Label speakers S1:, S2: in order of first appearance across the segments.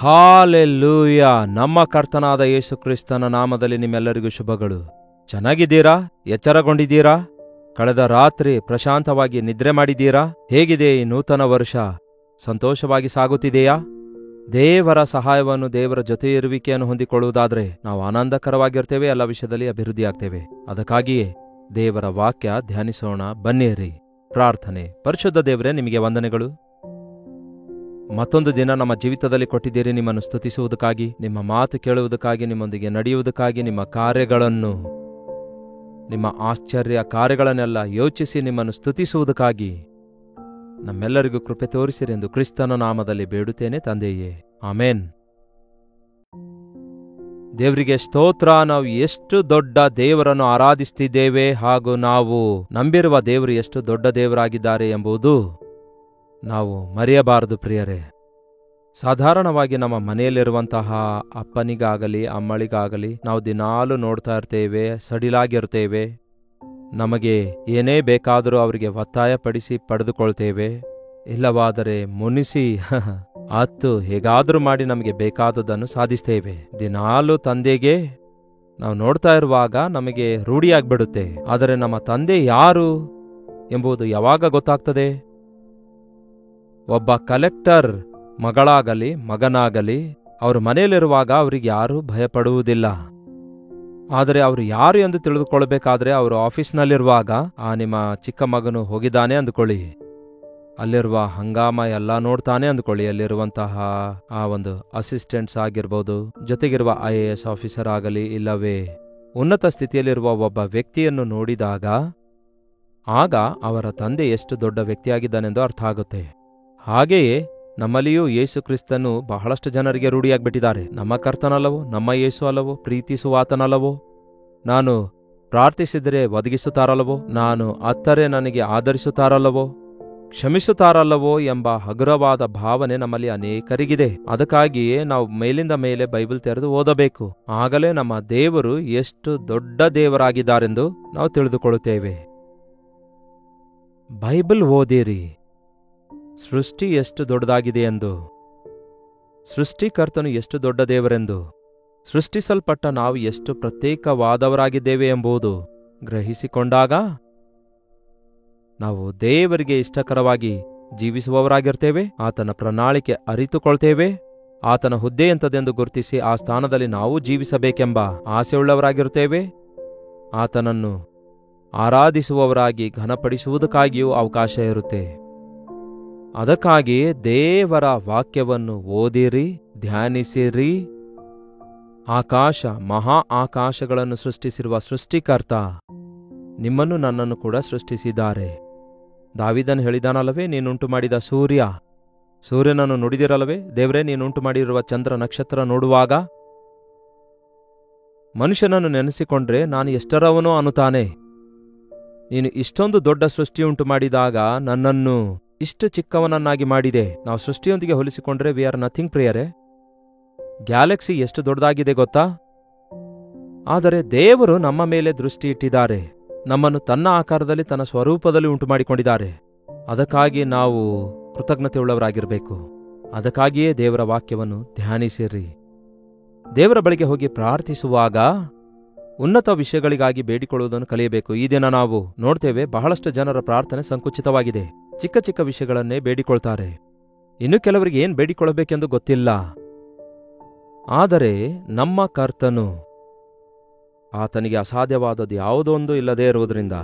S1: Hallelujah. ನಮ್ಮ ಕರ್ತನಾದ ಯೇಸು ಕ್ರಿಸ್ತನ ನಾಮದಲ್ಲಿ ನಿಮ್ಮೆಲ್ಲರಿಗೂ ಶುಭಗಳು. ಚೆನ್ನಾಗಿದ್ದೀರಾ? ಎಚ್ಚರಗೊಂಡಿದ್ದೀರಾ? ಕಳೆದ ರಾತ್ರಿ ಪ್ರಶಾಂತವಾಗಿ ನಿದ್ರೆ ಮಾಡಿದ್ದೀರಾ? ಹೇಗಿದೆ ಈ ನೂತನ ವರ್ಷ? ಸಂತೋಷವಾಗಿ ಸಾಗುತ್ತಿದೆಯಾ? ದೇವರ ಸಹಾಯವನ್ನು, ದೇವರ ಜೊತೆ ಇರುವಿಕೆಯನ್ನು ಹೊಂದಿಕೊಳ್ಳುವುದಾದರೆ ನಾವು ಆನಂದಕರವಾಗಿರ್ತೇವೆ, ಎಲ್ಲ ವಿಷಯದಲ್ಲಿ ಅಭಿವೃದ್ಧಿಯಾಗ್ತೇವೆ. ಅದಕ್ಕಾಗಿಯೇ ದೇವರ ವಾಕ್ಯ ಧ್ಯಾನಿಸೋಣ. ಬನ್ನಿರಿ. ಪ್ರಾರ್ಥನೆ. ಪರಿಶುದ್ಧ ದೇವರೇ, ನಿಮಗೆ ವಂದನೆಗಳು. ಮತ್ತೊಂದು ದಿನ ನಮ್ಮ ಜೀವಿತದಲ್ಲಿ ಕೊಟ್ಟಿದ್ದೀರಿ. ನಿಮ್ಮನ್ನು ಸ್ತುತಿಸುವುದಕ್ಕಾಗಿ, ನಿಮ್ಮ ಮಾತು ಕೇಳುವುದಕ್ಕಾಗಿ, ನಿಮ್ಮೊಂದಿಗೆ ನಡೆಯುವುದಕ್ಕಾಗಿ, ನಿಮ್ಮ ಕಾರ್ಯಗಳನ್ನು, ನಿಮ್ಮ ಆಶ್ಚರ್ಯ ಕಾರ್ಯಗಳನ್ನೆಲ್ಲ ಯೋಚಿಸಿ ನಿಮ್ಮನ್ನು ಸ್ತುತಿಸುವುದಕ್ಕಾಗಿ ನಮ್ಮೆಲ್ಲರಿಗೂ ಕೃಪೆ ತೋರಿಸಿರಿ ಎಂದು ಕ್ರಿಸ್ತನ ನಾಮದಲ್ಲಿ ಬೇಡುತ್ತೇನೆ ತಂದೆಯೇ, ಆಮೇನ್. ದೇವರಿಗೆ ಸ್ತೋತ್ರ. ನಾವು ಎಷ್ಟು ದೊಡ್ಡ ದೇವರನ್ನು ಆರಾಧಿಸುತ್ತಿದ್ದೇವೆ, ಹಾಗೂ ನಾವು ನಂಬಿರುವ ದೇವರು ಎಷ್ಟು ದೊಡ್ಡ ದೇವರಾಗಿದ್ದಾರೆ ಎಂಬುದು ನಾವು ಮರೆಯಬಾರದು ಪ್ರಿಯರೇ. ಸಾಧಾರಣವಾಗಿ ನಮ್ಮ ಮನೆಯಲ್ಲಿರುವಂತಹ ಅಪ್ಪನಿಗಾಗಲಿ ಅಮ್ಮಳಿಗಾಗಲಿ ನಾವು ದಿನಾಲು ನೋಡ್ತಾ ಇರ್ತೇವೆ, ಸಡಿಲಾಗಿರ್ತೇವೆ. ನಮಗೆ ಏನೇ ಬೇಕಾದರೂ ಅವರಿಗೆ ಒತ್ತಾಯಪಡಿಸಿ ಪಡೆದುಕೊಳ್ತೇವೆ. ಇಲ್ಲವಾದರೆ ಮುನಿಸಿ ಅತ್ತು ಹೇಗಾದರೂ ಮಾಡಿ ನಮಗೆ ಬೇಕಾದದನ್ನು ಸಾಧಿಸ್ತೇವೆ. ದಿನಾಲು ತಂದೆಗೆ ನಾವು ನೋಡ್ತಾ ಇರುವಾಗ ನಮಗೆ ರೂಢಿಯಾಗ್ಬಿಡುತ್ತೆ. ಆದರೆ ನಮ್ಮ ತಂದೆ ಯಾರು ಎಂಬುದು ಯಾವಾಗ ಗೊತ್ತಾಗ್ತದೆ? ಒಬ್ಬ ಕಲೆಕ್ಟರ್ ಮಗಳಾಗಲಿ ಮಗನಾಗಲಿ ಅವರು ಮನೆಯಲ್ಲಿರುವಾಗ ಅವರಿಗೆ ಯಾರೂ ಭಯಪಡುವುದಿಲ್ಲ. ಆದರೆ ಅವರು ಯಾರು ಎಂದು ತಿಳಿದುಕೊಳ್ಬೇಕಾದ್ರೆ ಅವರು ಆಫೀಸ್ನಲ್ಲಿರುವಾಗ ನಿಮ್ಮ ಚಿಕ್ಕ ಮಗನು ಹೋಗಿದ್ದಾನೆ ಅಂದುಕೊಳ್ಳಿ, ಅಲ್ಲಿರುವ ಹಂಗಾಮ ಎಲ್ಲ ನೋಡ್ತಾನೆ ಅಂದುಕೊಳ್ಳಿ. ಅಲ್ಲಿರುವಂತಹ ಒಂದು ಅಸಿಸ್ಟೆಂಟ್ಸ್ ಆಗಿರ್ಬೋದು, ಜೊತೆಗಿರುವ IAS ಆಫೀಸರ್ ಆಗಲಿ, ಇಲ್ಲವೇ ಉನ್ನತ ಸ್ಥಿತಿಯಲ್ಲಿರುವ ಒಬ್ಬ ವ್ಯಕ್ತಿಯನ್ನು ನೋಡಿದಾಗ ಆಗ ಅವರ ತಂದೆ ಎಷ್ಟು ದೊಡ್ಡ ವ್ಯಕ್ತಿಯಾಗಿದ್ದಾನೆಂದು ಅರ್ಥ ಆಗುತ್ತೆ. ಹಾಗೆಯೇ ನಮ್ಮಲ್ಲಿಯೂ ಯೇಸು ಕ್ರಿಸ್ತನು ಬಹಳಷ್ಟು ಜನರಿಗೆ ರೂಢಿಯಾಗ್ಬಿಟ್ಟಿದ್ದಾರೆ. ನಮ್ಮ ಕರ್ತನಲ್ಲವೋ, ನಮ್ಮ ಯೇಸು ಅಲ್ಲವೋ, ಪ್ರೀತಿಸುವಾತನಲ್ಲವೋ, ನಾನು ಪ್ರಾರ್ಥಿಸಿದರೆ ಒದಗಿಸುತ್ತಾರಲ್ಲವೋ, ನಾನು ಅತ್ತರೆ ನನಗೆ ಆದರಿಸುತ್ತಾರಲ್ಲವೋ, ಕ್ಷಮಿಸುತ್ತಾರಲ್ಲವೋ ಎಂಬ ಹಗುರವಾದ ಭಾವನೆ ನಮ್ಮಲ್ಲಿ ಅನೇಕರಿಗಿದೆ. ಅದಕ್ಕಾಗಿಯೇ ನಾವು ಮೇಲಿಂದ ಮೇಲೆ ಬೈಬಲ್ ತೆರೆದು ಓದಬೇಕು. ಆಗಲೇ ನಮ್ಮ ದೇವರು ಎಷ್ಟು ದೊಡ್ಡ ದೇವರಾಗಿದ್ದಾರೆಂದು ನಾವು ತಿಳಿದುಕೊಳ್ಳುತ್ತೇವೆ. ಬೈಬಲ್ ಓದಿರಿ. ಸೃಷ್ಟಿ ಎಷ್ಟು ದೊಡ್ಡದಾಗಿದೆ ಎಂದು, ಸೃಷ್ಟಿಕರ್ತನು ಎಷ್ಟು ದೊಡ್ಡ ದೇವರೆಂದು, ಸೃಷ್ಟಿಸಲ್ಪಟ್ಟ ನಾವು ಎಷ್ಟು ಪ್ರತ್ಯೇಕವಾದವರಾಗಿದ್ದೇವೆ ಎಂಬುದು ಗ್ರಹಿಸಿಕೊಂಡಾಗ ನಾವು ದೇವರಿಗೆ ಇಷ್ಟಕರವಾಗಿ ಜೀವಿಸುವವರಾಗಿರ್ತೇವೆ. ಆತನ ಪ್ರಣಾಳಿಕೆ ಅರಿತುಕೊಳ್ತೇವೆ. ಆತನ ಹುದ್ದೆ ಎಂಥದೆಂದು ಗುರುತಿಸಿ ಆ ಸ್ಥಾನದಲ್ಲಿ ನಾವು ಜೀವಿಸಬೇಕೆಂಬ ಆಸೆಯುಳ್ಳವರಾಗಿರುತ್ತೇವೆ. ಆತನನ್ನು ಆರಾಧಿಸುವವರಾಗಿ ಘನಪಡಿಸುವುದಕ್ಕಾಗಿಯೂ ಅವಕಾಶ ಇರುತ್ತೆ. ಅದಕ್ಕಾಗಿ ದೇವರ ವಾಕ್ಯವನ್ನು ಓದಿರಿ, ಧ್ಯಾನಿಸಿರಿ. ಆಕಾಶ, ಮಹಾ ಆಕಾಶಗಳನ್ನು ಸೃಷ್ಟಿಸಿರುವ ಸೃಷ್ಟಿಕರ್ತ ನಿಮ್ಮನ್ನು ನನ್ನನ್ನು ಕೂಡ ಸೃಷ್ಟಿಸಿದ್ದಾರೆ. ದಾವೀದನು ಹೇಳಿದಾನಲ್ಲವೇ, ನೀನುಂಟು ಮಾಡಿದ ಸೂರ್ಯನನ್ನು ನುಡಿದಿರಲ್ಲವೇ, ದೇವರೇ ನೀನುಂಟು ಮಾಡಿರುವ ಚಂದ್ರ ನಕ್ಷತ್ರ ನೋಡುವಾಗ ಮನುಷ್ಯನನ್ನು ನೆನೆಸಿಕೊಂಡ್ರೆ ನಾನು ಎಷ್ಟರವನೋ ಅನ್ನುತ್ತಾನೆ. ನೀನು ಇಷ್ಟೊಂದು ದೊಡ್ಡ ಸೃಷ್ಟಿಯುಂಟು ಮಾಡಿದಾಗ ನನ್ನನ್ನು ಇಷ್ಟು ಚಿಕ್ಕವನನ್ನಾಗಿ ಮಾಡಿದೆ. ನಾವು ಸೃಷ್ಟಿಯೊಂದಿಗೆ ಹೋಲಿಸಿಕೊಂಡ್ರೆ ವಿ ಆರ್ ನಥಿಂಗ್ ಪ್ರಿಯರೇ. ಗ್ಯಾಲಕ್ಸಿ ಎಷ್ಟು ದೊಡ್ಡದಾಗಿದೆ ಗೊತ್ತಾ? ಆದರೆ ದೇವರು ನಮ್ಮ ಮೇಲೆ ದೃಷ್ಟಿ ಇಟ್ಟಿದ್ದಾರೆ. ನಮ್ಮನ್ನು ತನ್ನ ಆಕಾರದಲ್ಲಿ, ತನ್ನ ಸ್ವರೂಪದಲ್ಲಿ ಉಂಟು ಮಾಡಿಕೊಂಡಿದ್ದಾರೆ. ಅದಕ್ಕಾಗಿ ನಾವು ಕೃತಜ್ಞತೆಯುಳ್ಳವರಾಗಿರಬೇಕು. ಅದಕ್ಕಾಗಿಯೇ ದೇವರ ವಾಕ್ಯವನ್ನು ಧ್ಯಾನಿಸಿರಿ. ದೇವರ ಬಳಿಗೆ ಹೋಗಿ ಪ್ರಾರ್ಥಿಸುವಾಗ ಉನ್ನತ ವಿಷಯಗಳಿಗಾಗಿ ಬೇಡಿಕೊಳ್ಳುವುದನ್ನು ಕಲಿಯಬೇಕು. ಈ ದಿನ ನಾವು ನೋಡ್ತೇವೆ, ಬಹಳಷ್ಟು ಜನರ ಪ್ರಾರ್ಥನೆ ಸಂಕುಚಿತವಾಗಿದೆ. ಚಿಕ್ಕ ಚಿಕ್ಕ ವಿಷಯಗಳನ್ನೇ ಬೇಡಿಕೊಳ್ತಾರೆ. ಇನ್ನು ಕೆಲವರಿಗೆ ಏನು ಬೇಡಿಕೊಳ್ಳಬೇಕೆಂದು ಗೊತ್ತಿಲ್ಲ. ಆದರೆ ನಮ್ಮ ಕರ್ತನು, ಆತನಿಗೆ ಅಸಾಧ್ಯವಾದದ್ದು ಯಾವುದೊಂದು ಇಲ್ಲದೇ ಇರುವುದರಿಂದ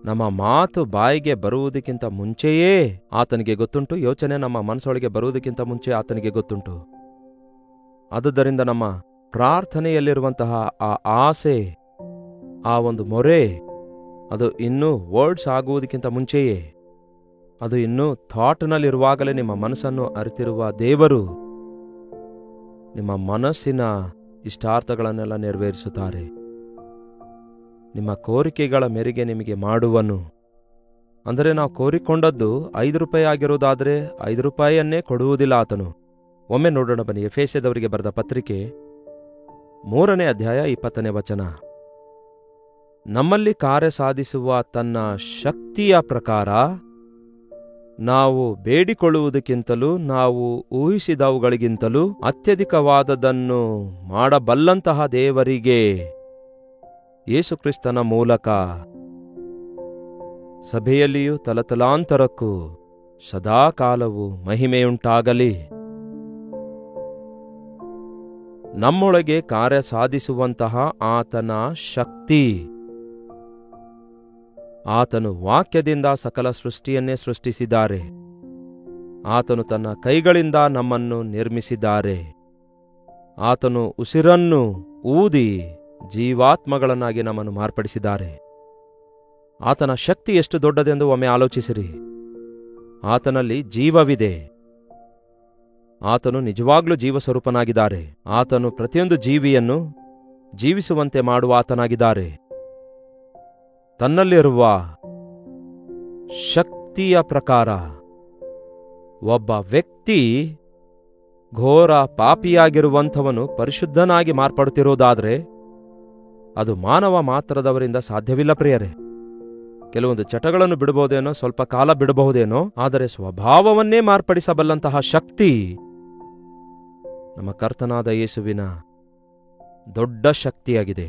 S1: ನಮ್ಮ ಮಾತು ಬಾಯಿಗೆ ಬರುವುದಕ್ಕಿಂತ ಮುಂಚೆಯೇ ಆತನಿಗೆ ಗೊತ್ತುಂಟು. ಯೋಚನೆ ನಮ್ಮ ಮನಸ್ಸೊಳಗೆ ಬರುವುದಕ್ಕಿಂತ ಮುಂಚೆ ಆತನಿಗೆ ಗೊತ್ತುಂಟು. ಆದುದರಿಂದ ನಮ್ಮ ಪ್ರಾರ್ಥನೆಯಲ್ಲಿರುವಂತಹ ಆ ಆಸೆ, ಆ ಒಂದು ಮೊರೆ, ಅದು ಇನ್ನೂ ವರ್ಡ್ಸ್ ಆಗುವುದಕ್ಕಿಂತ ಮುಂಚೆಯೇ, ಅದು ಇನ್ನೂ ಥಾಟ್ನಲ್ಲಿರುವಾಗಲೇ ನಿಮ್ಮ ಮನಸ್ಸನ್ನು ಅರಿತಿರುವ ದೇವರು ನಿಮ್ಮ ಮನಸ್ಸಿನ ಇಷ್ಟಾರ್ಥಗಳನ್ನೆಲ್ಲ ನೆರವೇರಿಸುತ್ತಾರೆ. ನಿಮ್ಮ ಕೋರಿಕೆಗಳ ಮೇರೆಗೆ ನಿಮಗೆ ಮಾಡುವನು. ಅಂದರೆ ನಾವು ಕೋರಿಕೊಂಡದ್ದು ₹5 ಆಗಿರುವುದಾದರೆ ₹5 ಕೊಡುವುದಿಲ್ಲ ಆತನು. ಒಮ್ಮೆ ನೋಡೋಣ ಬನ್ನಿ. ಎಫೆಸದವರಿಗೆ ಬರೆದ ಪತ್ರಿಕೆ 3ನೇ ಅಧ್ಯಾಯ 20ನೇ ವಚನ. ನಮ್ಮಲ್ಲಿ ಕಾರ್ಯ ಸಾಧಿಸುವ ತನ್ನ ಶಕ್ತಿಯ ಪ್ರಕಾರ ನಾವು ಬೇಡಿಕೊಳ್ಳುವುದಕ್ಕಿಂತಲೂ ನಾವು ಊಹಿಸಿದವುಗಳಿಗಿಂತಲೂ ಅತ್ಯಧಿಕವಾದದನ್ನು ಮಾಡಬಲ್ಲಂತಹ ದೇವರಿಗೆ ಯೇಸುಕ್ರಿಸ್ತನ ಮೂಲಕ ಸಭೆಯಲ್ಲಿಯೂ ತಲತಲಾಂತರಕ್ಕೂ ಸದಾಕಾಲವೂ ಮಹಿಮೆಯುಂಟಾಗಲಿ. ನಮ್ಮೊಳಗೆ ಕಾರ್ಯ ಸಾಧಿಸುವಂತಹ ಆತನ ಶಕ್ತಿ, ಆತನು ವಾಕ್ಯದಿಂದ ಸಕಲ ಸೃಷ್ಟಿಯನ್ನೇ ಸೃಷ್ಟಿಸಿದ್ದಾರೆ. ಆತನು ತನ್ನ ಕೈಗಳಿಂದ ನಮ್ಮನ್ನು ನಿರ್ಮಿಸಿದ್ದಾರೆ. ಆತನು ಉಸಿರನ್ನು ಊದಿ ಜೀವಾತ್ಮಗಳನ್ನಾಗಿ ನಮ್ಮನ್ನು ಮಾರ್ಪಡಿಸಿದ್ದಾರೆ. ಆತನ ಶಕ್ತಿ ಎಷ್ಟು ದೊಡ್ಡದೆಂದು ಒಮ್ಮೆ ಆಲೋಚಿಸಿರಿ. ಆತನಲ್ಲಿ ಜೀವವಿದೆ. ಆತನು ನಿಜವಾಗ್ಲೂ ಜೀವಸ್ವರೂಪನಾಗಿದ್ದಾರೆ. ಆತನು ಪ್ರತಿಯೊಂದು ಜೀವಿಯನ್ನು ಜೀವಿಸುವಂತೆ ಮಾಡುವ ಆತನಾಗಿದ್ದಾರೆ. ತನ್ನಲ್ಲಿರುವ ಶಕ್ತಿಯ ಪ್ರಕಾರ ಒಬ್ಬ ವ್ಯಕ್ತಿ ಘೋರ ಪಾಪಿಯಾಗಿರುವಂಥವನು ಪರಿಶುದ್ಧನಾಗಿ ಮಾರ್ಪಡುತ್ತಿರುವುದಾದರೆ ಅದು ಮಾನವ ಮಾತ್ರದವರಿಂದ ಸಾಧ್ಯವಿಲ್ಲ ಪ್ರಿಯರೇ. ಕೆಲವೊಂದು ಚಟಗಳನ್ನು ಬಿಡಬಹುದೇನೋ, ಸ್ವಲ್ಪ ಕಾಲ ಬಿಡಬಹುದೇನೋ, ಆದರೆ ಸ್ವಭಾವವನ್ನೇ ಮಾರ್ಪಡಿಸಬಲ್ಲಂತಹ ಶಕ್ತಿ ನಮ್ಮ ಕರ್ತನಾದ ಯೇಸುವಿನ ದೊಡ್ಡ ಶಕ್ತಿಯಾಗಿದೆ.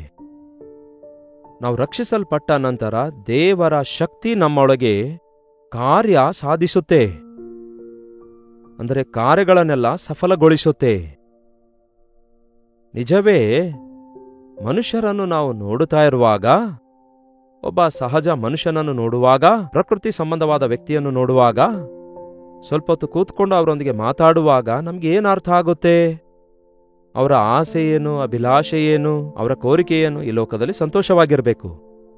S1: ನಾವು ರಕ್ಷಿಸಲ್ಪಟ್ಟ ನಂತರ ದೇವರ ಶಕ್ತಿ ನಮ್ಮೊಳಗೆ ಕಾರ್ಯ ಸಾಧಿಸುತ್ತೆ, ಅಂದರೆ ಕಾರ್ಯಗಳನ್ನೆಲ್ಲ ಸಫಲಗೊಳಿಸುತ್ತೆ. ನಿಜವೇ, ಮನುಷ್ಯರನ್ನು ನಾವು ನೋಡುತ್ತಾ ಇರುವಾಗ, ಒಬ್ಬ ಸಹಜ ಮನುಷ್ಯನನ್ನು ನೋಡುವಾಗ, ಪ್ರಕೃತಿ ಸಂಬಂಧವಾದ ವ್ಯಕ್ತಿಯನ್ನು ನೋಡುವಾಗ, ಸ್ವಲ್ಪ ಹೊತ್ತು ಕೂತ್ಕೊಂಡು ಅವರೊಂದಿಗೆ ಮಾತಾಡುವಾಗ ನಮ್ಗೆ ಏನು ಅರ್ಥ ಆಗುತ್ತೆ? ಅವರ ಆಸೆ ಏನು, ಅಭಿಲಾಷೆ ಏನು, ಅವರ ಕೋರಿಕೆ ಏನು? ಈ ಲೋಕದಲ್ಲಿ ಸಂತೋಷವಾಗಿರಬೇಕು,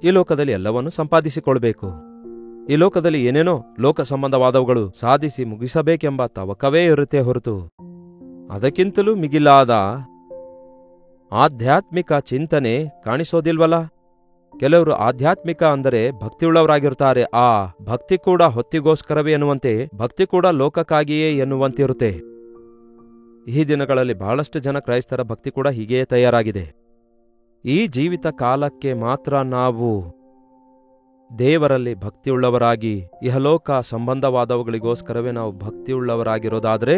S1: ಈ ಲೋಕದಲ್ಲಿ ಎಲ್ಲವನ್ನೂ ಸಂಪಾದಿಸಿಕೊಳ್ಬೇಕು, ಈ ಲೋಕದಲ್ಲಿ ಏನೇನೋ ಲೋಕ ಸಂಬಂಧವಾದವುಗಳು ಸಾಧಿಸಿ ಮುಗಿಸಬೇಕೆಂಬ ತವಕವೇ ಇರುತ್ತೆ ಹೊರತು ಅದಕ್ಕಿಂತಲೂ ಮಿಗಿಲಾದ ಆಧ್ಯಾತ್ಮಿಕ ಚಿಂತನೆ ಕಾಣಿಸೋದಿಲ್ವಲ್ಲ. ಕೆಲವರು ಆಧ್ಯಾತ್ಮಿಕ ಅಂದರೆ ಭಕ್ತಿಯುಳ್ಳವರಾಗಿರುತ್ತಾರೆ. ಆ ಭಕ್ತಿ ಕೂಡ ಹೊತ್ತಿಗೋಸ್ಕರವೇ ಎನ್ನುವಂತೆ, ಭಕ್ತಿ ಕೂಡ ಲೋಕಕ್ಕಾಗಿಯೇ ಎನ್ನುವಂತಿರುತ್ತೆ. ಈ ದಿನಗಳಲ್ಲಿ ಬಹಳಷ್ಟು ಜನ ಕ್ರೈಸ್ತರ ಭಕ್ತಿ ಕೂಡ ಹೀಗೆಯೇ ತಯಾರಾಗಿದೆ. ಈ ಜೀವಿತ ಕಾಲಕ್ಕೆ ಮಾತ್ರ ನಾವು ದೇವರಲ್ಲಿ ಭಕ್ತಿಯುಳ್ಳವರಾಗಿ, ಇಹಲೋಕ ಸಂಬಂಧವಾದವುಗಳಿಗೋಸ್ಕರವೇ ನಾವು ಭಕ್ತಿಯುಳ್ಳವರಾಗಿರೋದಾದರೆ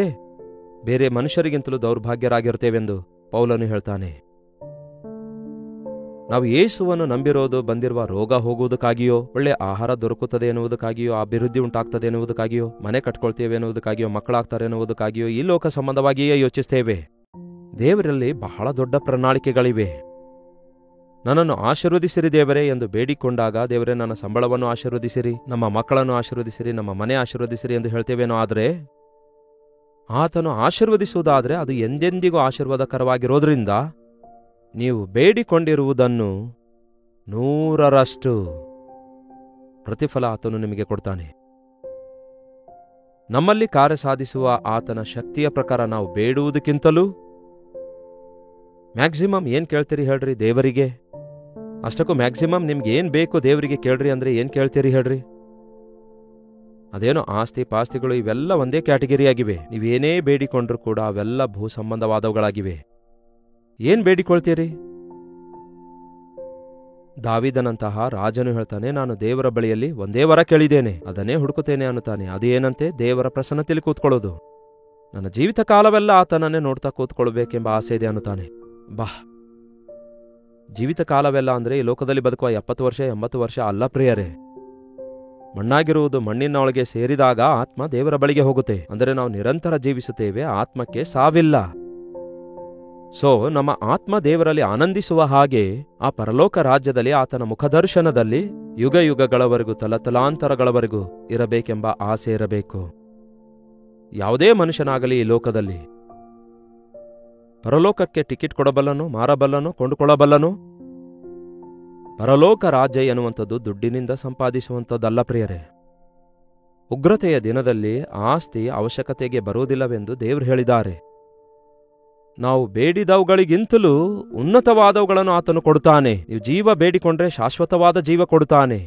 S1: ಬೇರೆ ಮನುಷ್ಯರಿಗಿಂತಲೂ ದೌರ್ಭಾಗ್ಯರಾಗಿರುತ್ತೇವೆಂದು ಪೌಲನು ಹೇಳ್ತಾನೆ. ನಾವು ಯೇಸುವನ್ನು ನಂಬಿರೋದು ಬಂದಿರುವ ರೋಗ ಹೋಗುವುದಕ್ಕಾಗಿಯೋ, ಒಳ್ಳೆ ಆಹಾರ ದೊರಕುತ್ತದೆ ಎನ್ನುವುದಕ್ಕಾಗಿಯೋ, ಅಭಿವೃದ್ಧಿ ಉಂಟಾಗ್ತದೆ ಎನ್ನುವುದಕ್ಕಾಗಿಯೋ, ಮನೆ ಕಟ್ಕೊಳ್ತೇವೆ ಎನ್ನುವುದಕ್ಕಾಗಿಯೋ, ಮಕ್ಕಳಾಗ್ತಾರೆ ಎನ್ನುವುದಕ್ಕಾಗಿಯೋ ಈ ಲೋಕ ಸಂಬಂಧವಾಗಿಯೇ ಯೋಚಿಸ್ತೇವೆ. ದೇವರಲ್ಲಿ ಬಹಳ ದೊಡ್ಡ ಪ್ರಣಾಳಿಕೆಗಳಿವೆ. ನನ್ನನ್ನು ಆಶೀರ್ವದಿಸಿರಿ ದೇವರೇ ಎಂದು ಬೇಡಿಕೊಂಡಾಗ, ದೇವರೇ ನನ್ನ ಸಂಬಳವನ್ನು ಆಶೀರ್ವದಿಸಿರಿ, ನಮ್ಮ ಮಕ್ಕಳನ್ನು ಆಶೀರ್ವದಿಸಿರಿ, ನಮ್ಮ ಮನೆ ಆಶೀರ್ವದಿಸಿರಿ ಎಂದು ಹೇಳ್ತೇವೇನೋ. ಆದರೆ ಆತನು ಆಶೀರ್ವದಿಸುವುದಾದರೆ ಅದು ಎಂದೆಂದಿಗೂ ಆಶೀರ್ವಾದಕರವಾಗಿರೋದ್ರಿಂದ ನೀವು ಬೇಡಿಕೊಂಡಿರುವುದನ್ನು 100% ಪ್ರತಿಫಲ ಆತನು ನಿಮಗೆ ಕೊಡ್ತಾನೆ. ನಮ್ಮಲ್ಲಿ ಕಾರ್ಯ ಸಾಧಿಸುವ ಆತನ ಶಕ್ತಿಯ ಪ್ರಕಾರ ನಾವು ಬೇಡುವುದಕ್ಕಿಂತಲೂ ಮ್ಯಾಕ್ಸಿಮಮ್ ಏನ್ ಕೇಳ್ತೀರಿ ಹೇಳ್ರಿ ದೇವರಿಗೆ? ಅಷ್ಟಕ್ಕೂ ಮ್ಯಾಕ್ಸಿಮಮ್ ನಿಮ್ಗೆ ಏನ್ ಬೇಕು ದೇವರಿಗೆ ಕೇಳ್ರಿ ಅಂದ್ರೆ ಏನ್ ಕೇಳ್ತೀರಿ ಹೇಳ್ರಿ? ಅದೇನೋ ಆಸ್ತಿ ಪಾಸ್ತಿಗಳು ಇವೆಲ್ಲ ಒಂದೇ ಕ್ಯಾಟಗರಿಯಾಗಿವೆ. ನೀವೇನೇ ಬೇಡಿಕೊಂಡ್ರೂ ಕೂಡ ಅವೆಲ್ಲ ಭೂ ಸಂಬಂಧವಾದವುಗಳಾಗಿವೆ. ಏನ್ ಬೇಡಿಕೊಳ್ತೀರಿ? ದಾವೀದನಂತಹ ರಾಜನು ಹೇಳ್ತಾನೆ, ನಾನು ದೇವರ ಬಳಿಯಲ್ಲಿ ಒಂದೇ ವರ ಕೇಳಿದ್ದೇನೆ, ಅದನ್ನೇ ಹುಡುಕುತ್ತೇನೆ ಅನ್ನುತ್ತಾನೆ. ಅದೇನಂತೆ? ದೇವರ ಪ್ರಸನ್ನತೆಯಲ್ಲಿ ಕೂತ್ಕೊಳ್ಳೋದು. ನನ್ನ ಜೀವಿತ ಕಾಲವೆಲ್ಲ ಆತನನ್ನೇ ನೋಡ್ತಾ ಕೂತ್ಕೊಳ್ಬೇಕೆಂಬ ಆಸೆ ಇದೆ ಅನ್ನುತ್ತಾನೆ. ಜೀವಿತ ಕಾಲವೆಲ್ಲ ಅಂದ್ರೆ ಈ ಲೋಕದಲ್ಲಿ ಬದುಕುವ 70 ವರ್ಷ 80 ವರ್ಷ ಅಲ್ಲ ಪ್ರಿಯರೇ. ಮಣ್ಣಾಗಿರುವುದು ಮಣ್ಣಿನೊಳಗೆ ಸೇರಿದಾಗ ಆತ್ಮ ದೇವರ ಬಳಿಗೆ ಹೋಗುತ್ತೆ. ಅಂದರೆ ನಾವು ನಿರಂತರ ಜೀವಿಸುತ್ತೇವೆ, ಆತ್ಮಕ್ಕೆ ಸಾವಿಲ್ಲ. ಸೊ ನಮ್ಮ ಆತ್ಮ ದೇವರಲ್ಲಿ ಆನಂದಿಸುವ ಹಾಗೆ ಆ ಪರಲೋಕ ರಾಜ್ಯದಲ್ಲಿ ಆತನ ಮುಖದರ್ಶನದಲ್ಲಿ ಯುಗ ಯುಗಗಳವರೆಗೂ ತಲತಲಾಂತರಗಳವರೆಗೂ ಇರಬೇಕೆಂಬ ಆಸೆ ಇರಬೇಕು. ಯಾವುದೇ ಮನುಷ್ಯನಾಗಲಿ ಈ ಲೋಕದಲ್ಲಿ ಪರಲೋಕಕ್ಕೆ ಟಿಕೆಟ್ ಕೊಡಬಲ್ಲನು, ಮಾರಬಲ್ಲನು, ಕೊಂಡುಕೊಳ್ಳಬಲ್ಲನು. ಪರಲೋಕ ರಾಜ್ಯ ಎನ್ನುವಂಥದ್ದು ದುಡ್ಡಿನಿಂದ ಸಂಪಾದಿಸುವಂಥದ್ದಲ್ಲ ಪ್ರಿಯರೇ. ಉಗ್ರತೆಯ ದಿನದಲ್ಲಿ ಆಸ್ತಿ ಅವಶ್ಯಕತೆಗೆ ಬರುವುದಿಲ್ಲವೆಂದು ದೇವರು ಹೇಳಿದ್ದಾರೆ. ನಾವು ಬೇಡಿದವುಗಳಿಗಿಂತಲೂ ಉನ್ನತವಾದವುಗಳನ್ನು ಆತನು ಕೊಡುತ್ತಾನೆ. ನೀವು ಜೀವ ಬೇಡಿಕೊಂಡ್ರೆ ಶಾಶ್ವತವಾದ ಜೀವ ಕೊಡುತ್ತಾನೆ.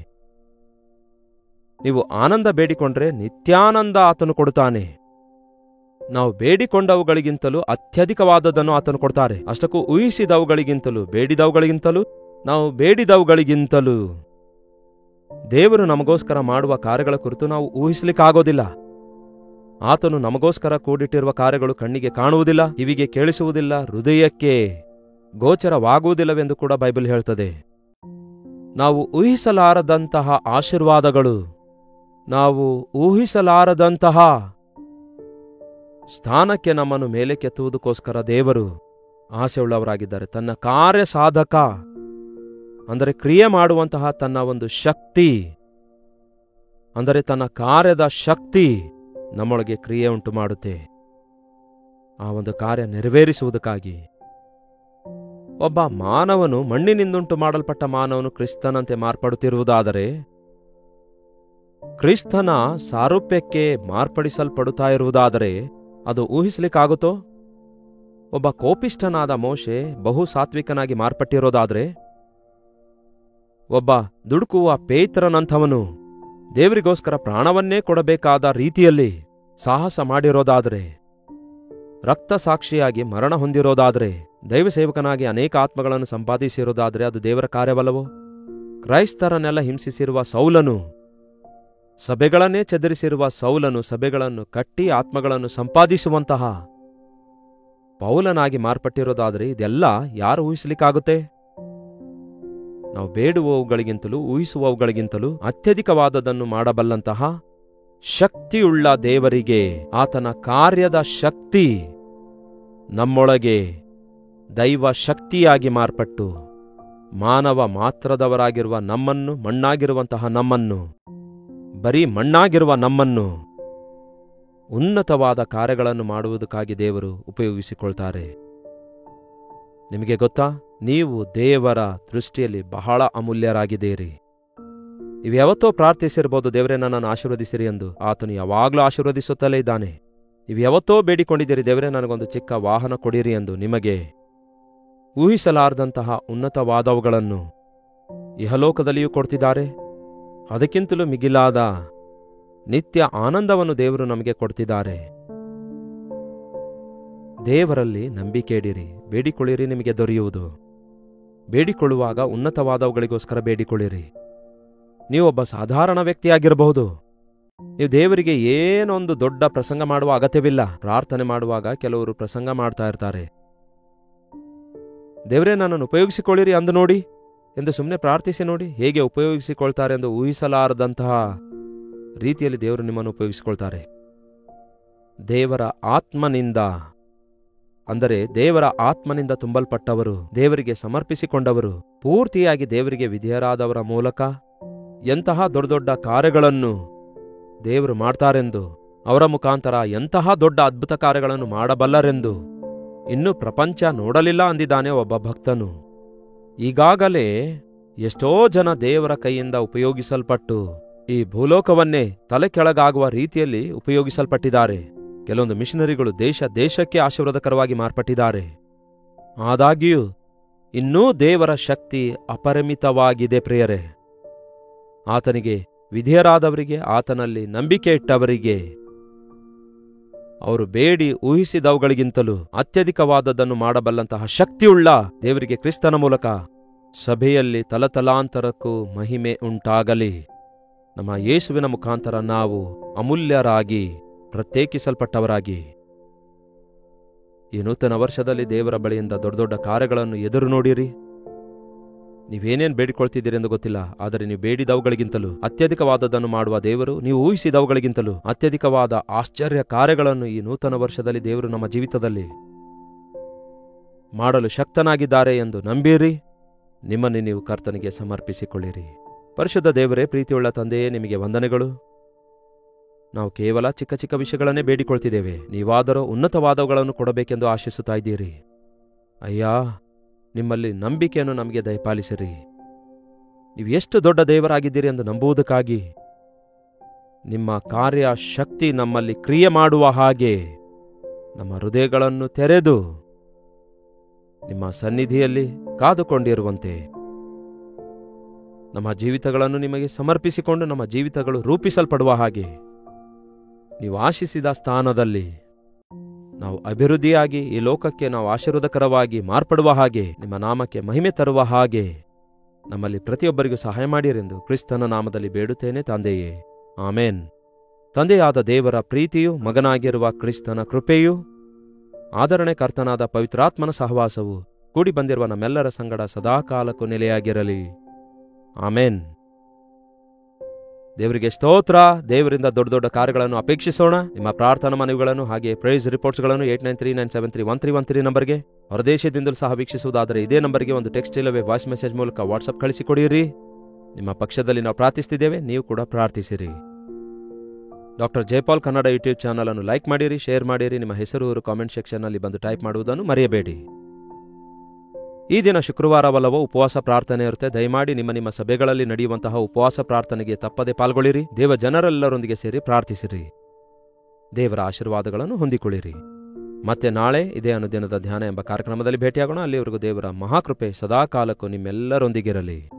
S1: ನೀವು ಆನಂದ ಬೇಡಿಕೊಂಡ್ರೆ ನಿತ್ಯಾನಂದ ಆತನು ಕೊಡುತ್ತಾನೆ. ನಾವು ಬೇಡಿಕೊಂಡವುಗಳಿಗಿಂತಲೂ ಅತ್ಯಧಿಕವಾದದನ್ನು ಆತನು ಕೊಡ್ತಾರೆ. ಅಷ್ಟಕ್ಕೂ ಊಹಿಸಿದವುಗಳಿಗಿಂತಲೂ, ಬೇಡಿದವುಗಳಿಗಿಂತಲೂ, ನಾವು ಬೇಡಿದವುಗಳಿಗಿಂತಲೂ ದೇವರು ನಮಗೋಸ್ಕರ ಮಾಡುವ ಕಾರ್ಯಗಳ ಕುರಿತು ನಾವು ಊಹಿಸಲಿಕ್ಕಾಗೋದಿಲ್ಲ. ಆತನು ನಮಗೋಸ್ಕರ ಕೂಡಿಟ್ಟಿರುವ ಕಾರ್ಯಗಳು ಕಣ್ಣಿಗೆ ಕಾಣುವುದಿಲ್ಲ, ಕಿವಿಗೆ ಕೇಳಿಸುವುದಿಲ್ಲ, ಹೃದಯಕ್ಕೆ ಗೋಚರವಾಗುವುದಿಲ್ಲವೆಂದು ಕೂಡ ಬೈಬಲ್ ಹೇಳ್ತದೆ. ನಾವು ಊಹಿಸಲಾರದಂತಹ ಆಶೀರ್ವಾದಗಳು, ನಾವು ಊಹಿಸಲಾರದಂತಹ ಸ್ಥಾನಕ್ಕೆ ನಮ್ಮನ್ನು ಮೇಲೆ ಕೆತ್ತುವುದಕ್ಕೋಸ್ಕರ ದೇವರು ಆಸೆಯುಳ್ಳವರಾಗಿದ್ದಾರೆ. ತನ್ನ ಕಾರ್ಯ ಸಾಧಕ ಅಂದರೆ ಕ್ರಿಯೆ ಮಾಡುವಂತಹ ತನ್ನ ಒಂದು ಶಕ್ತಿ, ಅಂದರೆ ತನ್ನ ಕಾರ್ಯದ ಶಕ್ತಿ ನಮ್ಮೊಳಗೆ ಕ್ರಿಯೆ ಉಂಟು ಮಾಡುತ್ತೆ. ಆ ಒಂದು ಕಾರ್ಯ ನೆರವೇರಿಸುವುದಕ್ಕಾಗಿ ಒಬ್ಬ ಮಾನವನು, ಮಣ್ಣಿನಿಂದುಂಟು ಮಾಡಲ್ಪಟ್ಟ ಮಾನವನು ಕ್ರಿಸ್ತನಂತೆ ಮಾರ್ಪಡುತ್ತಿರುವುದಾದರೆ, ಕ್ರಿಸ್ತನ ಸಾರೂಪ್ಯಕ್ಕೆ ಮಾರ್ಪಡಿಸಲ್ಪಡುತ್ತಾ ಇರುವುದಾದರೆ ಅದು ಊಹಿಸ್ಲಿಕ್ಕಾಗುತ್ತೋ? ಒಬ್ಬ ಕೋಪಿಷ್ಠನಾದ ಮೋಶೆ ಬಹು ಸಾತ್ವಿಕನಾಗಿ ಮಾರ್ಪಟ್ಟಿರೋದಾದ್ರೆ, ಒಬ್ಬ ದುಡುಕುವ ಪೇತ್ರನಂಥವನು ದೇವರಿಗೋಸ್ಕರ ಪ್ರಾಣವನ್ನೇ ಕೊಡಬೇಕಾದ ರೀತಿಯಲ್ಲಿ ಸಾಹಸ ಮಾಡಿರೋದಾದರೆ, ರಕ್ತ ಸಾಕ್ಷಿಯಾಗಿ ಮರಣ ಹೊಂದಿರೋದಾದರೆ, ದೈವ ಸೇವಕನಾಗಿ ಅನೇಕ ಆತ್ಮಗಳನ್ನು ಸಂಪಾದಿಸಿರೋದಾದರೆ ಅದು ದೇವರ ಕಾರ್ಯವಲ್ಲವೋ? ಕ್ರೈಸ್ತರನ್ನೆಲ್ಲ ಹಿಂಸಿಸಿರುವ ಸೌಲನು, ಸಭೆಗಳನ್ನೇ ಚದರಿಸಿರುವ ಸೌಲನು ಸಭೆಗಳನ್ನು ಕಟ್ಟಿ ಆತ್ಮಗಳನ್ನು ಸಂಪಾದಿಸುವಂತಹ ಪೌಲನಾಗಿ ಮಾರ್ಪಟ್ಟಿರೋದಾದರೆ ಇದೆಲ್ಲ ಯಾರು ಊಹಿಸಲಿಕ್ಕಾಗುತ್ತೆ? ನಾವು ಬೇಡುವವುಗಳಿಗಿಂತಲೂ ಊಹಿಸುವವುಗಳಿಗಿಂತಲೂ ಅತ್ಯಧಿಕವಾದದನ್ನು ಮಾಡಬಲ್ಲಂತಹ ಶಕ್ತಿಯುಳ್ಳ ದೇವರಿಗೆ ಆತನ ಕಾರ್ಯದ ಶಕ್ತಿ ನಮ್ಮೊಳಗೆ ದೈವ ಶಕ್ತಿಯಾಗಿ ಮಾರ್ಪಟ್ಟು ಮಾನವ ಮಾತ್ರದವರಾಗಿರುವ ನಮ್ಮನ್ನು, ಮಣ್ಣಾಗಿರುವಂತಹ ನಮ್ಮನ್ನು, ಬರೀ ಮಣ್ಣಾಗಿರುವ ನಮ್ಮನ್ನು ಉನ್ನತವಾದ ಕಾರ್ಯಗಳನ್ನು ಮಾಡುವುದಕ್ಕಾಗಿ ದೇವರು ಉಪಯೋಗಿಸಿಕೊಳ್ತಾರೆ. ನಿಮಗೆ ಗೊತ್ತಾ, ನೀವು ದೇವರ ದೃಷ್ಟಿಯಲ್ಲಿ ಬಹಳ ಅಮೂಲ್ಯರಾಗಿದ್ದೀರಿ. ನೀವು ಯಾವತ್ತೋ ಪ್ರಾರ್ಥಿಸಿರ್ಬೋದು, ದೇವರೇ ನನ್ನನ್ನು ಆಶೀರ್ವದಿಸಿರಿ ಎಂದು. ಆತನು ಯಾವಾಗಲೂ ಆಶೀರ್ವದಿಸುತ್ತಲೇ ಇದ್ದಾನೆ. ನೀವು ಯಾವತ್ತೋ ಬೇಡಿಕೊಂಡಿದ್ದೀರಿ, ದೇವರೇ ನನಗೊಂದು ಚಿಕ್ಕ ವಾಹನ ಕೊಡಿರಿ ಎಂದು. ನಿಮಗೆ ಊಹಿಸಲಾರದಂತಹ ಉನ್ನತವಾದವುಗಳನ್ನು ಇಹಲೋಕದಲ್ಲಿಯೂ ಕೊಡ್ತಿದ್ದಾರೆ. ಅದಕ್ಕಿಂತಲೂ ಮಿಗಿಲಾದ ನಿತ್ಯ ಆನಂದವನ್ನು ದೇವರು ನಮಗೆ ಕೊಡ್ತಿದ್ದಾರೆ. ದೇವರಲ್ಲಿ ನಂಬಿಕೆ ಇಡಿರಿ, ಬೇಡಿಕೊಳ್ಳಿರಿ, ನಿಮಗೆ ದೊರೆಯುವುದು. ಬೇಡಿಕೊಳ್ಳುವಾಗ ಉನ್ನತವಾದವುಗಳಿಗೋಸ್ಕರ ಬೇಡಿಕೊಳ್ಳಿರಿ. ನೀವೊಬ್ಬ ಸಾಧಾರಣ ವ್ಯಕ್ತಿಯಾಗಿರಬಹುದು. ನೀವು ದೇವರಿಗೆ ಏನೊಂದು ದೊಡ್ಡ ಪ್ರಸಂಗ ಮಾಡುವ ಅಗತ್ಯವಿಲ್ಲ. ಪ್ರಾರ್ಥನೆ ಮಾಡುವಾಗ ಕೆಲವರು ಪ್ರಸಂಗ ಮಾಡ್ತಾ ಇರ್ತಾರೆ. ದೇವರೇ ನನ್ನನ್ನು ಉಪಯೋಗಿಸಿಕೊಳ್ಳಿರಿ ಅಂದು ನೋಡಿ ಎಂದು ಸುಮ್ಮನೆ ಪ್ರಾರ್ಥಿಸಿ ನೋಡಿ, ಹೇಗೆ ಉಪಯೋಗಿಸಿಕೊಳ್ತಾರೆ ಎಂದು ಊಹಿಸಲಾರದಂತಹ ರೀತಿಯಲ್ಲಿ ದೇವರು ನಿಮ್ಮನ್ನು ಉಪಯೋಗಿಸಿಕೊಳ್ತಾರೆ. ದೇವರ ಆತ್ಮನಿಂದ, ಅಂದರೆ ದೇವರ ಆತ್ಮನಿಂದ ತುಂಬಲ್ಪಟ್ಟವರು, ದೇವರಿಗೆ ಸಮರ್ಪಿಸಿಕೊಂಡವರು, ಪೂರ್ತಿಯಾಗಿ ದೇವರಿಗೆ ವಿಧೇಯರಾದವರ ಮೂಲಕ ಎಂತಹ ದೊಡ್ಡ ದೊಡ್ಡ ಕಾರ್ಯಗಳನ್ನು ದೇವರು ಮಾಡ್ತಾರೆಂದು, ಅವರ ಮುಖಾಂತರ ಎಂತಹ ದೊಡ್ಡ ಅದ್ಭುತ ಕಾರ್ಯಗಳನ್ನು ಮಾಡಬಲ್ಲರೆಂದು ಇನ್ನೂ ಪ್ರಪಂಚ ನೋಡಲಿಲ್ಲ ಅಂದಿದ್ದಾನೆ ಒಬ್ಬ ಭಕ್ತನು. ಈಗಾಗಲೇ ಎಷ್ಟೋ ಜನ ದೇವರ ಕೈಯಿಂದ ಉಪಯೋಗಿಸಲ್ಪಟ್ಟು ಈ ಭೂಲೋಕವನ್ನೇ ತಲೆ ಕೆಳಗಾಗುವ ರೀತಿಯಲ್ಲಿ ಉಪಯೋಗಿಸಲ್ಪಟ್ಟಿದ್ದಾರೆ. ಕೆಲವೊಂದು ಮಿಷನರಿಗಳು ದೇಶಕ್ಕೆ ಆಶೀರ್ವಾದಕರವಾಗಿ ಮಾರ್ಪಟ್ಟಿದ್ದಾರೆ. ಆದಾಗ್ಯೂ ಇನ್ನೂ ದೇವರ ಶಕ್ತಿ ಅಪರಿಮಿತವಾಗಿದೆ ಪ್ರಿಯರೇ. ಆತನಿಗೆ ವಿಧೇಯರಾದವರಿಗೆ, ಆತನಲ್ಲಿ ನಂಬಿಕೆ ಇಟ್ಟವರಿಗೆ, ಅವರು ಬೇಡಿ ಊಹಿಸಿದವುಗಳಿಗಿಂತಲೂ ಅತ್ಯಧಿಕವಾದದ್ದನ್ನು ಮಾಡಬಲ್ಲಂತಹ ಶಕ್ತಿಯುಳ್ಳ ದೇವರಿಗೆ ಕ್ರಿಸ್ತನ ಮೂಲಕ ಸಭೆಯಲ್ಲಿ ತಲತಲಾಂತರಕ್ಕೂ ಮಹಿಮೆ ಉಂಟಾಗಲಿ. ನಮ್ಮ ಯೇಸುವಿನ ಮುಖಾಂತರ ನಾವು ಅಮೂಲ್ಯರಾಗಿ, ಪ್ರತ್ಯೇಕಿಸಲ್ಪಟ್ಟವರಾಗಿ ಈ ನೂತನ ವರ್ಷದಲ್ಲಿ ದೇವರ ಬಳಿಯಿಂದ ದೊಡ್ಡ ದೊಡ್ಡ ಕಾರ್ಯಗಳನ್ನು ಎದುರು ನೋಡಿರಿ. ನೀವೇನೇನು ಬೇಡಿಕೊಳ್ತಿದ್ದೀರಿ ಎಂದು ಗೊತ್ತಿಲ್ಲ, ಆದರೆ ನೀವು ಬೇಡಿದವುಗಳಿಗಿಂತಲೂ ಅತ್ಯಧಿಕವಾದದ್ದನ್ನು ಮಾಡುವ ದೇವರು, ನೀವು ಊಹಿಸಿದವುಗಳಿಗಿಂತಲೂ ಅತ್ಯಧಿಕವಾದ ಆಶ್ಚರ್ಯ ಕಾರ್ಯಗಳನ್ನು ಈ ನೂತನ ವರ್ಷದಲ್ಲಿ ದೇವರು ನಮ್ಮ ಜೀವಿತದಲ್ಲಿ ಮಾಡಲು ಶಕ್ತನಾಗಿದ್ದಾರೆ ಎಂದು ನಂಬಿರಿ. ನಿಮ್ಮನ್ನು ನೀವು ಕರ್ತನಿಗೆ ಸಮರ್ಪಿಸಿಕೊಳ್ಳಿರಿ. ಪರಿಶುದ್ಧ ದೇವರೇ, ಪ್ರೀತಿಯುಳ್ಳ ತಂದೆಯೇ, ನಿಮಗೆ ವಂದನೆಗಳು. ನಾವು ಕೇವಲ ಚಿಕ್ಕ ಚಿಕ್ಕ ವಿಷಯಗಳನ್ನೇ ಬೇಡಿಕೊಳ್ತಿದ್ದೇವೆ. ನೀವಾದರೂ ಉನ್ನತವಾದವುಗಳನ್ನು ಕೊಡಬೇಕೆಂದು ಆಶಿಸುತ್ತಾ ಇದ್ದೀರಿ. ಅಯ್ಯಾ, ನಿಮ್ಮಲ್ಲಿ ನಂಬಿಕೆಯನ್ನು ನಮಗೆ ದಯಪಾಲಿಸಿರಿ. ನೀವು ಎಷ್ಟು ದೊಡ್ಡ ದೇವರಾಗಿದ್ದೀರಿ ಎಂದು ನಂಬುವುದಕ್ಕಾಗಿ ನಿಮ್ಮ ಕಾರ್ಯ ಶಕ್ತಿ ನಮ್ಮಲ್ಲಿ ಕ್ರಿಯೆ ಮಾಡುವ ಹಾಗೆ ನಮ್ಮ ಹೃದಯಗಳನ್ನು ತೆರೆದು ನಿಮ್ಮ ಸನ್ನಿಧಿಯಲ್ಲಿ ಕಾದುಕೊಂಡಿರುವಂತೆ ನಮ್ಮ ಜೀವಿತಗಳನ್ನು ನಿಮಗೆ ಸಮರ್ಪಿಸಿಕೊಂಡು ನಮ್ಮ ಜೀವಿತಗಳು ರೂಪಿಸಲ್ಪಡುವ ಹಾಗೆ, ನೀವು ಆಶಿಸಿದ ಸ್ಥಾನದಲ್ಲಿ ನಾವು ಅಭಿವೃದ್ಧಿಯಾಗಿ ಈ ಲೋಕಕ್ಕೆ ನಾವು ಆಶೀರ್ವಾದಕರವಾಗಿ ಮಾರ್ಪಡುವ ಹಾಗೆ, ನಿಮ್ಮ ನಾಮಕ್ಕೆ ಮಹಿಮೆ ತರುವ ಹಾಗೆ ನಮ್ಮಲ್ಲಿ ಪ್ರತಿಯೊಬ್ಬರಿಗೂ ಸಹಾಯ ಮಾಡಿರೆಂದು ಕ್ರಿಸ್ತನ ನಾಮದಲ್ಲಿ ಬೇಡುತ್ತೇನೆ ತಂದೆಯೇ, ಆಮೇನ್. ತಂದೆಯಾದ ದೇವರ ಪ್ರೀತಿಯು, ಮಗನಾಗಿರುವ ಕ್ರಿಸ್ತನ ಕೃಪೆಯು, ಆದರಣೆ ಕರ್ತನಾದ ಪವಿತ್ರಾತ್ಮನ ಸಹವಾಸವು ಕೂಡಿ ಬಂದಿರುವ ನಮ್ಮೆಲ್ಲರ ಸಂಗಡ ಸದಾಕಾಲಕ್ಕೂ ನೆಲೆಯಾಗಿರಲಿ. ಆಮೇನ್. ದೇವರಿಗೆ ಸ್ತೋತ್ರ. ದೇವರಿಂದ ದೊಡ್ಡ ದೊಡ್ಡ ಕಾರ್ಯಗಳನ್ನು ಅಪೇಕ್ಷಿಸೋಣ. ನಿಮ್ಮ ಪ್ರಾರ್ಥನಾ ಮನವಿಗಳನ್ನು ಹಾಗೆ ಪ್ರೈಸ್ ರಿಪೋರ್ಟ್ಸ್ಗಳನ್ನು 8939731313 ನಂಬರ್ಗೆ, ಹೊರದೇಶದಿಂದಲೂ ಸಹ ವೀಕ್ಷಿಸುವುದಾದರೆ ಇದೇ ನಂಬರ್ಗೆ ಒಂದು ಟೆಕ್ಸ್ಟ್ ಇಲ್ಲವೇ ವಾಯ್ಸ್ ಮೆಸೇಜ್ ಮೂಲಕ ವಾಟ್ಸಪ್ ಕಳಿಸಿಕೊಡಿರಿ. ನಿಮ್ಮ ಪಕ್ಷದಲ್ಲಿ ನಾವು ಪ್ರಾರ್ಥಿಸ್ತಿದ್ದೇವೆ, ನೀವು ಕೂಡ ಪ್ರಾರ್ಥಿಸಿರಿ. Doctor Jayapal Kannada YouTube channel ಅನ್ನು ಲೈಕ್ ಮಾಡಿರಿ, ಶೇರ್ ಮಾಡಿರಿ. ನಿಮ್ಮ ಹೆಸರು ಕಾಮೆಂಟ್ ಸೆಕ್ಷನ್ನಲ್ಲಿ ಬಂದು ಟೈಪ್ ಮಾಡುವುದನ್ನು ಮರೆಯಬೇಡಿ. ಈ ದಿನ ಶುಕ್ರವಾರವಲ್ಲವೋ ಉಪವಾಸ ಪ್ರಾರ್ಥನೆ ಇರುತ್ತೆ. ದಯಮಾಡಿ ನಿಮ್ಮ ಸಭೆಗಳಲ್ಲಿ ನಡೆಯುವಂತಹ ಉಪವಾಸ ಪ್ರಾರ್ಥನೆಗೆ ತಪ್ಪದೆ ಪಾಲ್ಗೊಳ್ಳಿರಿ. ದೇವ ಜನರೆಲ್ಲರೊಂದಿಗೆ ಸೇರಿ ಪ್ರಾರ್ಥಿಸಿರಿ. ದೇವರ ಆಶೀರ್ವಾದಗಳನ್ನು ಹೊಂದಿಕೊಳ್ಳಿರಿ. ಮತ್ತೆ ನಾಳೆ ಇದೇ ಅನುದಿನದ ಧ್ಯಾನ ಎಂಬ ಕಾರ್ಯಕ್ರಮದಲ್ಲಿ ಭೇಟಿಯಾಗೋಣ. ಅಲ್ಲಿವರೆಗೂ ದೇವರ ಮಹಾಕೃಪೆ ಸದಾಕಾಲಕ್ಕೂ ನಿಮ್ಮೆಲ್ಲರೊಂದಿಗಿರಲಿ.